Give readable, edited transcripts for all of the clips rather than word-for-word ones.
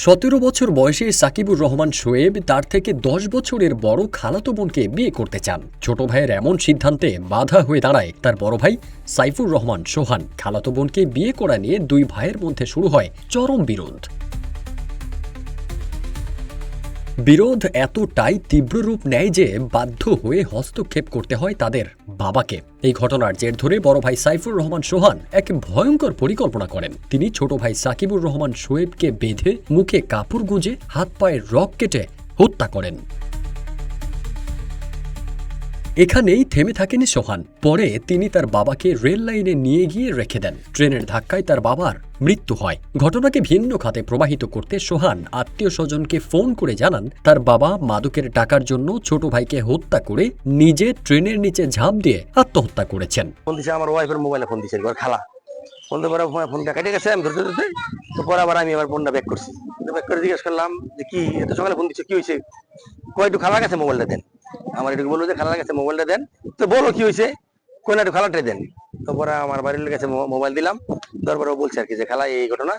17 বছর বয়সী সাকিবুর রহমান শোয়েব তার থেকে 10 বছরের বড় খালাতো বোনকে বিয়ে করতে চান। ছোট ভাইয়ের এমন সিদ্ধান্তে বাধা হয়ে দাঁড়ায় তার বড় ভাই সাইফুর রহমান সোহান। খালাতো বোনকে বিয়ে করা নিয়ে দুই ভাইয়ের মধ্যে শুরু হয় চরম বিরোধ এতটাই তীব্র রূপ নেয় যে বাধ্য হয়ে হস্তক্ষেপ করতে হয় তাদের বাবাকে। এই ঘটনার জের ধরে বড় ভাই সাইফুর রহমান সোহান এক ভয়ঙ্কর পরিকল্পনা করেন। তিনি ছোট ভাই সাকিবুর রহমান শোয়েবকে বেঁধে মুখে কাপড় গুঁজে হাত পায়ের রক কেটে হত্যা করেন। এখানেই থেমে থাকেনি সোহান। পরে তিনি তার বাবাকে রেল লাইনে নিয়ে গিয়ে রেখে দেন। ট্রেনের ধাক্কায় তার বাবার মৃত্যু হয়। ঘটনাকে ভিন্ন খাতে প্রবাহিত করতে সোহান আত্মীয় স্বজনকে ফোন করে জানান তার বাবা মাদকের টাকার জন্য ছোট ভাইকে হত্যা করে নিজে ট্রেনের নিচে ঝাঁপ দিয়ে আত্মহত্যা করেছেন। আমার ওয়াইফের মোবাইলে ফোন দিয়েছে খালা বলতে পারে ফোনটা কেটে গেছে। আমি ধরতে ধরতে তো পরে আবার আমি আমার ফোনটা ব্যাক করছি। ব্যাক করে জিজ্ঞেস করলাম যে কি এত সকালে ফোন দিচ্ছে, কি হয়েছে? একটু খালা গেছে মোবাইলটা দেন। আমার একটু বললো যে খালা গেছে মোবাইলটা দেন। তো বলো কি হয়েছে, কোন একটু খালাটাই দেন। তারপরে আমার বাড়ির কাছে মোবাইল দিলাম। তারপরে বলছে আর কি যে খালা এই ঘটনা,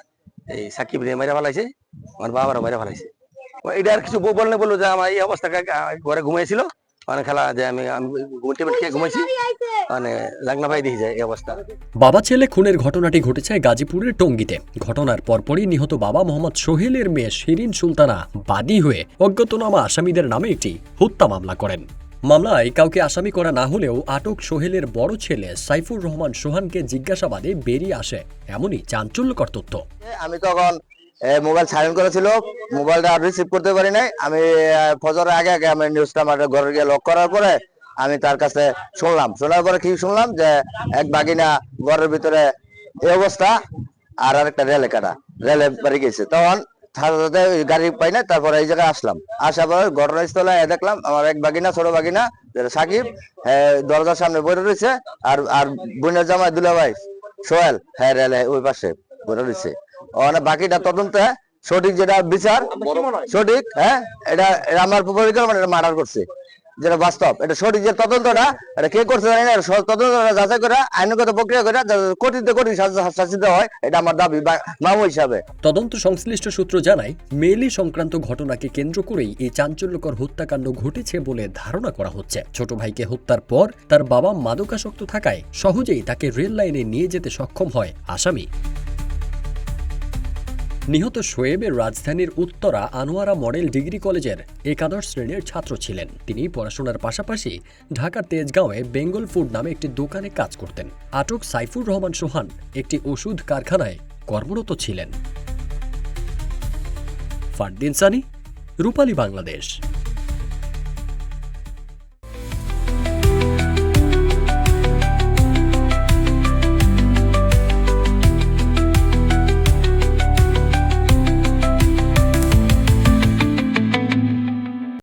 এই সাকিব মেরে ফেলাইছে, আমার বাবারও মেরে ফেলাইছে। এটা আর কিছু বললে বললো যে আমার এই অবস্থা ঘরে ঘুমাইছিল মানে খেলা যে আমি টেবিল খেয়ে ঘুমাইছি মানে লাগনা ভাই দেখি যায় এই অবস্থা। বাবা ছেলে খুনের ঘটনাটি ঘটেছে গাজীপুরের টঙ্গীতে। ঘটনার পরপরই নিহত বাবা মোহাম্মদ সোহেলের মেয়ে শিরিন সুলতানা বাদী হয়ে অজ্ঞাতনামা আসামিদের নামে একটি হত্যা মামলা করেন। মামলায় কাউকে আসামি করা না হলেও আটক সোহেলের বড় ছেলে সাইফুর রহমান সোহানকে জিজ্ঞাসাবাদে বেরিয়ে আসে এমনই চাঞ্চল্যকর তথ্য। আমি তখন মোবাইল সাইলেন্ট করেছিল, মোবাইলটা রিসিভ করতে পারি নাই। আমি ফজরের আগে আগে আমি নিউজটা আমার ঘরে গিয়ে লক করার পরে আমি তার কাছে শোনার পরে কি শুনলাম যে এক বাগিনা ঘরের ভিতরে এই অবস্থা আর আরেকটা রেলে বাড়ি গেছে। তখন গাড়ি পাই না, তারপরে এই জায়গায় আসলাম। আসার পরে ঘটনাস্থলে দেখলাম আমার এক বাগিনা ছোট বাগিনা সাকিব দরজার সামনে বসে রয়েছে আর আর বোনের জামাই দুলাভাই সোহেল রেলে ওই পাশে বসে রয়েছে। বাকিটা তদন্তে সঠিক যেটা বিচার সঠিক এটা আমার পরিকল্পনা মার্ডার করছে, যেটা বাস্তব এটা সঠিক যে তদন্তটা এটা কে করছে জানি না। তদন্তটা যাচাই করে আইনগত প্রক্রিয়া করে কঠিন শাস্তি দেওয়া হয়, এটা আমার দাবি মামু হিসাবে। তদন্ত সংশ্লিষ্ট সূত্র জানায় মেইলি সংক্রান্ত ঘটনাকে কেন্দ্র করেই এই চাঞ্চল্যকর হত্যাকাণ্ড ঘটেছে বলে ধারণা করা হচ্ছে। ছোট ভাইকে হত্যার পর তার বাবা মাদকাসক্ত থাকায় সহজেই তাকে রেল লাইনে নিয়ে যেতে সক্ষম হয় আসামি। নিহত শোয়েবের রাজধানীর উত্তরা আনোয়ারা মডেল ডিগ্রি কলেজের একাদশ শ্রেণীর ছাত্র ছিলেন। তিনি পড়াশোনার পাশাপাশি ঢাকার তেজগাঁওয়ে বেঙ্গল ফুড নামে একটি দোকানে কাজ করতেন। আটক সাইফুর রহমান সোহান একটি ওষুধ কারখানায় কর্মরত ছিলেন। ফারদিন সানি, রূপালী বাংলাদেশ।